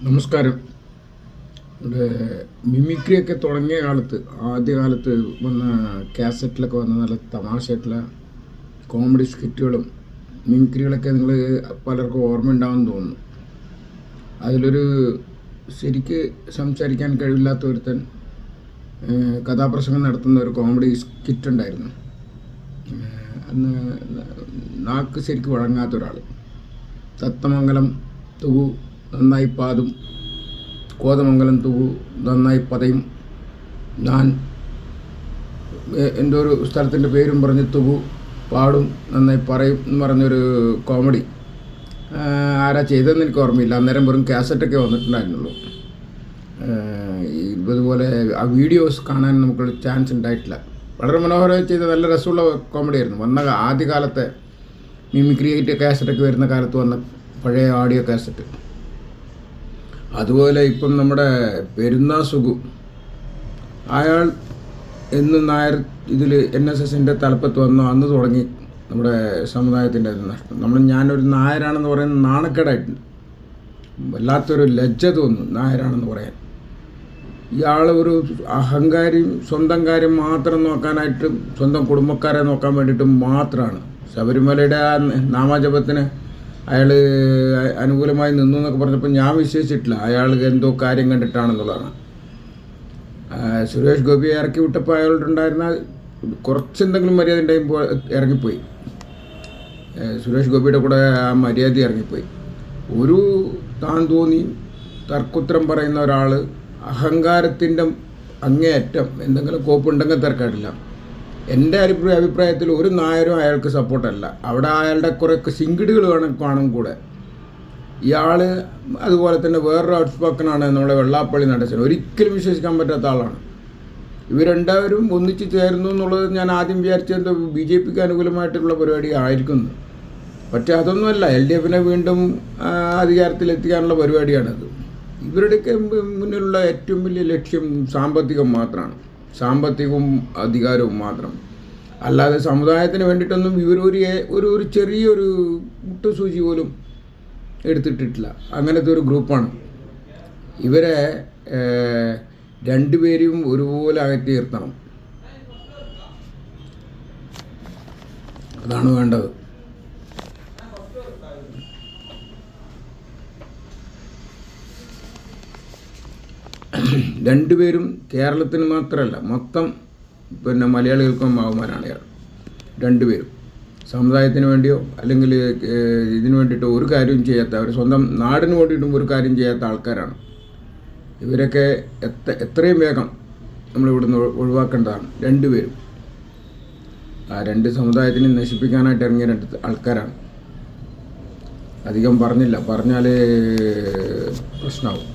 നമസ്കാരം. ഇവിടെ മിമിക്രിയൊക്കെ തുടങ്ങിയ കാലത്ത് ആദ്യകാലത്ത് വന്ന കാസറ്റിലൊക്കെ വന്ന നല്ല തമാശയായിട്ടുള്ള കോമഡി സ്കിറ്റുകളും മിമിക്രികളൊക്കെ നിങ്ങൾ പലർക്കും ഓർമ്മ ഉണ്ടാവുമെന്ന് തോന്നുന്നു. അതിലൊരു ശരിക്ക് സംസാരിക്കാൻ കഴിവില്ലാത്ത ഒരുത്തൻ കഥാപ്രസംഗം നടത്തുന്ന ഒരു കോമഡി സ്കിറ്റ് ഉണ്ടായിരുന്നു. അന്ന് നാക്ക് ശരിക്ക് വഴങ്ങാത്ത ഒരാൾ, തത്തമംഗലം തുകു നന്നായി പാതും, കോതമംഗലം തുകു നന്നായി പതയും, ഞാൻ എൻ്റെ ഒരു സ്ഥലത്തിൻ്റെ പേരും പറഞ്ഞ് തുകു പാടും നന്നായി പറയും എന്ന് പറഞ്ഞൊരു കോമഡി ആരാ ചെയ്തതെന്ന് എനിക്ക് ഓർമ്മയില്ല. അന്നേരം വെറും കാസറ്റൊക്കെ വന്നിട്ടുണ്ടായിരുന്നുള്ളൂ. ഇതുപോലെ ആ വീഡിയോസ് കാണാൻ നമുക്ക് ചാൻസ് ഉണ്ടായിട്ടില്ല. വളരെ മനോഹരമായി ചെയ്ത നല്ല രസമുള്ള കോമഡി ആയിരുന്നു. വന്ന ആദ്യകാലത്തെ മിമിക്രിയേറ്റ് കാസറ്റൊക്കെ വരുന്ന കാലത്ത് വന്ന പഴയ ഓഡിയോ കാസറ്റ്. അതുപോലെ ഇപ്പം നമ്മുടെ പെരുന്നാ സുഖു, അയാൾ എന്ന് നായർ ഇതിൽ NSSൻ്റെ തലപ്പത്ത് വന്നോ അന്ന് തുടങ്ങി നമ്മുടെ സമുദായത്തിൻ്റെ നഷ്ടം. ഞാനൊരു നായരാണെന്ന് പറയുന്ന നാണക്കേടായിട്ടുണ്ട്. വല്ലാത്തൊരു ലജ്ജ തോന്നുന്നു നായരാണെന്ന് പറയാൻ. ഇയാൾ ഒരു അഹങ്കാരിയും സ്വന്തം കാര്യം മാത്രം നോക്കാനായിട്ടും സ്വന്തം കുടുംബക്കാരെ നോക്കാൻ വേണ്ടിയിട്ടും മാത്രമാണ്. ശബരിമലയുടെ ആ നാമജപത്തിന് അയാൾ അനുകൂലമായി നിന്നു എന്നൊക്കെ പറഞ്ഞപ്പോൾ ഞാൻ വിശ്വസിച്ചിട്ടില്ല. അയാൾ എന്തോ കാര്യം കണ്ടിട്ടാണെന്നുള്ളതാണ്. സുരേഷ് ഗോപിയെ ഇറക്കി വിട്ടപ്പോൾ അയാളുണ്ടായിരുന്ന കുറച്ചെന്തെങ്കിലും മര്യാദ ഉണ്ടായപ്പോൾ ഇറങ്ങിപ്പോയി. സുരേഷ് ഗോപിയുടെ കൂടെ ആ മര്യാദ ഇറങ്ങിപ്പോയി. ഒരു താൻ തോന്നി തർക്കുത്തരം പറയുന്ന ഒരാൾ, അഹങ്കാരത്തിൻ്റെ അങ്ങേയറ്റം, എന്തെങ്കിലും കോപ്പുണ്ടെങ്കിൽ തിരക്കായിട്ടില്ല. എൻ്റെ അഭിപ്രായത്തിൽ ഒരു നായരും അയാൾക്ക് സപ്പോർട്ടല്ല. അവിടെ അയാളുടെ കുറേ സിങ്കിടുകൾ കാണും കൂടെ. ഇയാൾ അതുപോലെ തന്നെ വേറൊരു ഔട്ട്സ്പോക്കനാണ് നമ്മുടെ വെള്ളാപ്പള്ളി നടേശൻ. ഒരിക്കലും വിശ്വസിക്കാൻ പറ്റാത്ത ആളാണ്. ഇവരെല്ലാവരും ഒന്നിച്ച് ചേരുന്നു എന്നുള്ളത് ഞാൻ ആദ്യം വിചാരിച്ചത് BJPക്ക് അനുകൂലമായിട്ടുള്ള പരിപാടി ആയിരിക്കുന്നു. പക്ഷേ അതൊന്നുമല്ല. LDFനെ വീണ്ടും അധികാരത്തിലെത്തിക്കാനുള്ള പരിപാടിയാണത്. ഇവരുടെയൊക്കെ മുന്നിലുള്ള ഏറ്റവും വലിയ ലക്ഷ്യം സാമ്പത്തികം മാത്രമാണ്. സാമ്പത്തികവും അധികാരവും മാത്രം. അല്ലാതെ സമുദായത്തിന് വേണ്ടിയിട്ടൊന്നും ഒരു ചെറിയൊരു മുട്ടുസൂചി പോലും എടുത്തിട്ടിട്ടില്ല. അങ്ങനത്തെ ഒരു ഗ്രൂപ്പാണ്. ഇവരെ രണ്ടുപേരെയും ഒരുപോലെ അകറ്റി നിർത്തണം. അതാണ് വേണ്ടത്. രണ്ടുപേരും കേരളത്തിന് മാത്രമല്ല മൊത്തം മലയാളികൾക്കും അവന്മാരാണ് ഇയാൾ. രണ്ടുപേരും സമുദായത്തിന് വേണ്ടിയോ അല്ലെങ്കിൽ ഇതിനു വേണ്ടിയിട്ടോ ഒരു കാര്യവും ചെയ്യാത്ത, അവർ സ്വന്തം നാടിന് വേണ്ടിയിട്ടും ഒരു കാര്യം ചെയ്യാത്ത ആൾക്കാരാണ്. ഇവരൊക്കെ എത്രയും വേഗം നമ്മളിവിടുന്ന് ഒഴിവാക്കേണ്ടതാണ്. രണ്ടുപേരും ആ രണ്ട് സമുദായത്തിനെ നശിപ്പിക്കാനായിട്ട് ഇറങ്ങിയ രണ്ട് ആൾക്കാരാണ്. അധികം പറഞ്ഞില്ല, പറഞ്ഞാൽ പ്രശ്നമാവും.